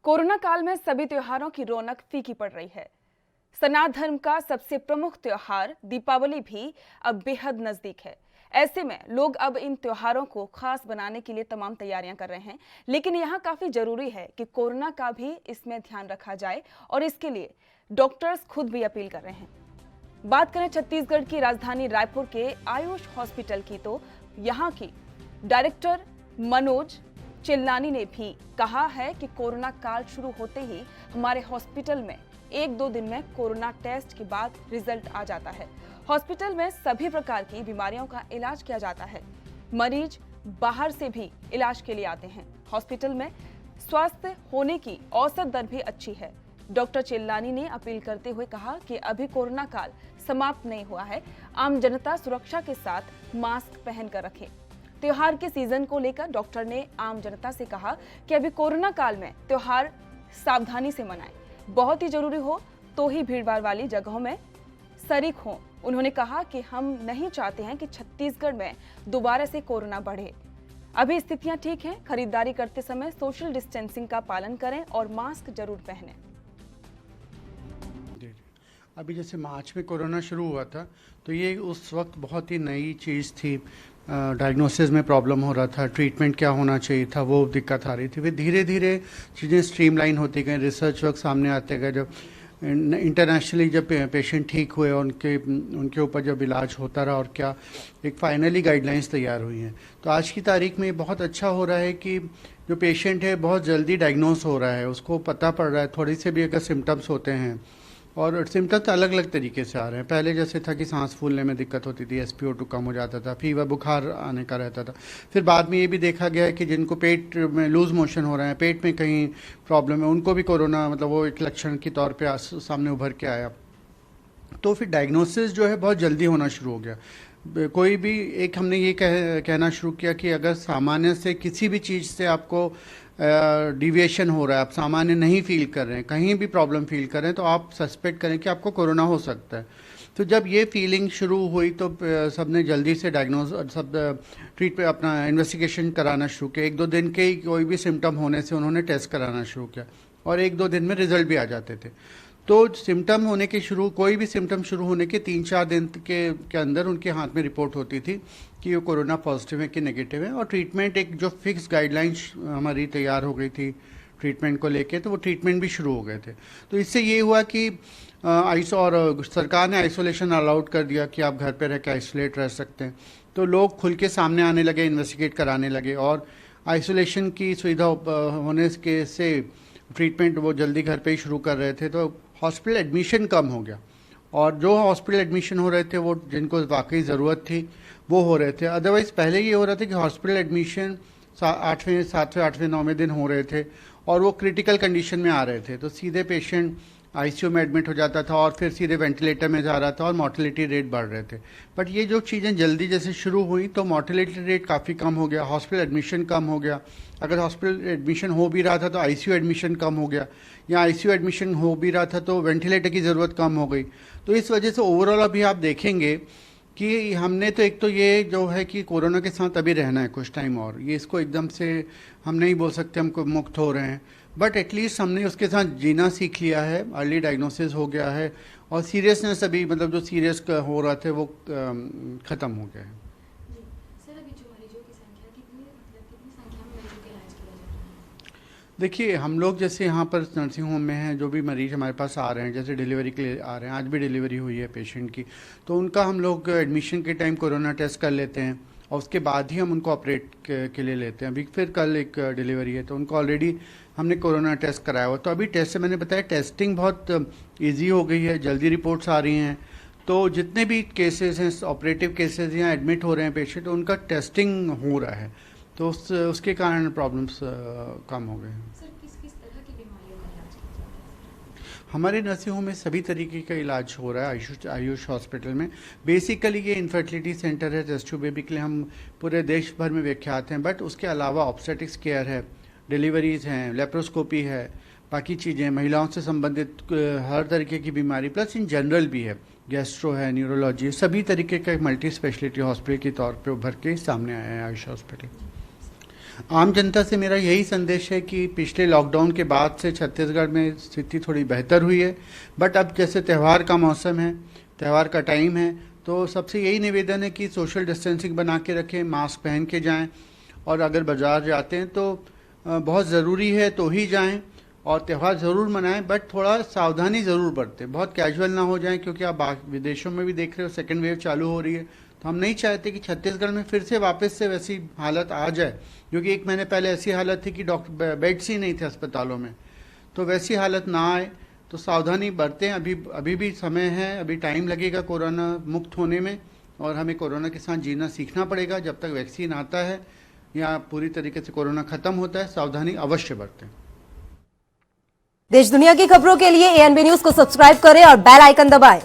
Corona काल में सभी त्योहारों की रौनक फीकी पड़ रही है। सनातन धर्म का सबसे प्रमुख त्योहार दीपावली भी अब बेहद नजदीक है। ऐसे में लोग अब इन त्योहारों को खास बनाने के लिए तमाम तैयारियां कर रहे हैं, लेकिन यहाँ काफी जरूरी है कि कोरोना का भी इसमें ध्यान रखा जाए और इसके लिए डॉक्टर्स खुद भी अपील कर रहे हैं। बात करें छत्तीसगढ़ की राजधानी रायपुर के आयुष हॉस्पिटल की, तो यहाँ की डायरेक्टर मनोज चिल्लानी ने भी कहा है कि कोरोना काल शुरू होते ही हमारे हॉस्पिटल में 1-2 दिन में कोरोना टेस्ट के बाद रिजल्ट आ जाता है। हॉस्पिटल में सभी प्रकार की बीमारियों का इलाज किया जाता है। मरीज बाहर से भी इलाज के लिए आते हैं। हॉस्पिटल में स्वस्थ होने की औसत दर भी अच्छी है। डॉक्टर चिल्लानी ने अपील करते हुए कहा कि अभी कोरोना काल समाप्त नहीं हुआ है। आम जनता सुरक्षा के साथ मास्क पहनकर रखें। त्योहार के सीजन को लेकर डॉक्टर ने आम जनता से कहा कि अभी कोरोना काल में त्योहार सावधानी से मनाएं। बहुत ही जरूरी हो तो ही भीड़भाड़ वाली जगहों में शरीक हों। उन्होंने कहा कि हम नहीं चाहते हैं कि छत्तीसगढ़ में दोबारा से कोरोना बढ़े। अभी स्थितियां ठीक हैं। खरीदारी करते समय सोशल डिस्टेंसिंग का पालन करें और मास्क जरूर पहनें। अभी जैसे मार्च में कोरोना शुरू हुआ था तो ये उस वक्त बहुत ही नई चीज़ थी। डायग्नोसिस में प्रॉब्लम हो रहा था, ट्रीटमेंट क्या होना चाहिए था वो दिक्कत आ रही थी। फिर धीरे धीरे चीज़ें स्ट्रीमलाइन होती गई, रिसर्च वर्क सामने आते गए। जब इंटरनेशनली जब पेशेंट ठीक हुए और उनके ऊपर जब इलाज होता रहा और क्या एक फाइनली गाइडलाइंस तैयार हुई हैं, तो आज की तारीख में बहुत अच्छा हो रहा है कि जो पेशेंट है बहुत जल्दी डायग्नोस हो रहा है, उसको पता पड़ रहा है थोड़ी से भी अगर सिम्टम्स होते हैं। और सिम्टम्स अलग अलग तरीके से आ रहे हैं। पहले जैसे था कि सांस फूलने में दिक्कत होती थी, SpO2 कम हो जाता था, फीवर बुखार आने का रहता था। फिर बाद में ये भी देखा गया है कि जिनको पेट में लूज मोशन हो रहे हैं, पेट में कहीं प्रॉब्लम है, उनको भी कोरोना मतलब वो एक लक्षण के तौर पे सामने उभर के आया। तो फिर डायग्नोसिस जो है बहुत जल्दी होना शुरू हो गया। कोई भी एक हमने ये कहना शुरू किया कि अगर सामान्य से किसी भी चीज़ से आपको डिविएशन हो रहा है, आप सामान्य नहीं फील कर रहे हैं, कहीं भी प्रॉब्लम फील कर रहे हैं, तो आप सस्पेक्ट करें कि आपको कोरोना हो सकता है। तो जब ये फीलिंग शुरू हुई तो सब ने जल्दी से डायग्नोज सब ट्रीटमेंट अपना इन्वेस्टिगेशन कराना शुरू किया। 1-2 दिन के ही कोई भी सिम्टम होने से उन्होंने टेस्ट कराना शुरू किया और 1-2 दिन में रिजल्ट भी आ जाते थे। तो सिम्टम होने के कोई भी सिम्टम शुरू होने के 3-4 दिन के अंदर उनके हाथ में रिपोर्ट होती थी कि वो कोरोना पॉजिटिव है कि नेगेटिव है। और ट्रीटमेंट एक जो फिक्स गाइडलाइंस हमारी तैयार हो गई थी ट्रीटमेंट को लेके, तो वो ट्रीटमेंट भी शुरू हो गए थे। तो इससे ये हुआ कि और सरकार ने आइसोलेशन अलाउड कर दिया कि आप घर पे रह के आइसोलेट रह सकते हैं। तो लोग खुल के सामने आने लगे, इन्वेस्टिगेट कराने लगे और आइसोलेशन की सुविधा होने के से ट्रीटमेंट वो जल्दी घर पे ही शुरू कर रहे थे। तो हॉस्पिटल एडमिशन कम हो गया और जो हॉस्पिटल एडमिशन हो रहे थे वो जिनको वाकई ज़रूरत थी वो हो रहे थे। अदरवाइज़ पहले ये हो रहा था कि हॉस्पिटल एडमिशन 8वें 7वें 8वें 9वें दिन हो रहे थे और वो क्रिटिकल कंडीशन में आ रहे थे, तो सीधे पेशेंट ICU में एडमिट हो जाता था और फिर सीधे वेंटिलेटर में जा रहा था और मोर्टेलिटी रेट बढ़ रहे थे। बट ये जो चीज़ें जल्दी जैसे शुरू हुई तो मोर्टेलिटी रेट काफ़ी कम हो गया, हॉस्पिटल एडमिशन कम हो गया। अगर हॉस्पिटल एडमिशन हो भी रहा था तो ICU एडमिशन कम हो गया, या ICU एडमिशन हो भी रहा था तो वेंटिलेटर की ज़रूरत कम हो गई। तो इस वजह से ओवरऑल अभी आप देखेंगे कि हमने तो एक तो ये जो है कि कोरोना के साथ अभी रहना है कुछ टाइम और, ये इसको एकदम से हम नहीं बोल सकते हमको मुक्त हो रहे हैं, बट एटलीस्ट हमने उसके साथ जीना सीख लिया है। अर्ली डायग्नोसिस हो गया है और सीरियसनेस अभी मतलब जो सीरियस हो रहा था वो ख़त्म हो गया है। देखिए हम लोग जैसे यहाँ पर नर्सिंग होम में हैं, जो भी मरीज हमारे पास आ रहे हैं, जैसे डिलीवरी के लिए आ रहे हैं, आज भी डिलीवरी हुई है पेशेंट की, तो उनका हम लोग एडमिशन के टाइम कोरोना टेस्ट कर लेते हैं और उसके बाद ही हम उनको ऑपरेट के लिए लेते हैं। अभी फिर कल एक डिलीवरी है तो उनको ऑलरेडी हमने कोरोना टेस्ट कराया हुआ। तो अभी टेस्ट से मैंने बताया टेस्टिंग बहुत ईजी हो गई है, जल्दी रिपोर्ट्स आ रही हैं। तो जितने भी केसेस हैं, ऑपरेटिव केसेस या एडमिट हो रहे हैं पेशेंट, उनका टेस्टिंग हो रहा है, तो उसके कारण प्रॉब्लम्स कम हो गए हैं। सर किस किस तरह की बीमारियों का इलाज किया जाता है? हमारे नर्सिंग होम में सभी तरीके का इलाज हो रहा है आयुष हॉस्पिटल में। बेसिकली ये इनफर्टिलिटी सेंटर है, टेस्ट ट्यूब बेबी के लिए हम पूरे देश भर में विख्यात हैं, बट उसके अलावा ऑब्स्टेटिक्स केयर है, डिलीवरीज़ हैं, लेप्रोस्कोपी है, बाकी चीज़ें महिलाओं से संबंधित हर तरीके की बीमारी, प्लस इन जनरल भी है, गैस्ट्रो है, न्यूरोलॉजी, सभी तरीके का एक मल्टी स्पेशलिटी हॉस्पिटल के तौर पे उभर के सामने आया है आयुष हॉस्पिटल। आम जनता से मेरा यही संदेश है कि पिछले लॉकडाउन के बाद से छत्तीसगढ़ में स्थिति थोड़ी बेहतर हुई है, बट अब जैसे त्यौहार का मौसम है, त्यौहार का टाइम है, तो सबसे यही निवेदन है कि सोशल डिस्टेंसिंग बना के रखें, मास्क पहन के जाएं, और अगर बाज़ार जाते हैं तो बहुत ज़रूरी है तो ही जाएं, और त्यौहार ज़रूर मनाएं, बट थोड़ा सावधानी ज़रूर बरतें, बहुत कैजुअल ना हो जाएं, क्योंकि आप विदेशों में भी देख रहे हो सेकेंड वेव चालू हो रही है। तो हम नहीं चाहते कि छत्तीसगढ़ में फिर से वापस से वैसी हालत आ जाए, क्योंकि 1 महीने पहले ऐसी हालत थी कि डॉक्टर बेड्स ही नहीं थे अस्पतालों में, तो वैसी हालत ना आए, तो सावधानी बरतें। अभी भी समय है, अभी टाइम लगेगा कोरोना मुक्त होने में, और हमें कोरोना के साथ जीना सीखना पड़ेगा। जब तक वैक्सीन आता है या पूरी तरीके से कोरोना खत्म होता है, सावधानी अवश्य बरतें। देश दुनिया की खबरों के लिए एएनबी न्यूज को सब्सक्राइब करें और बेल आइकन दबाएं।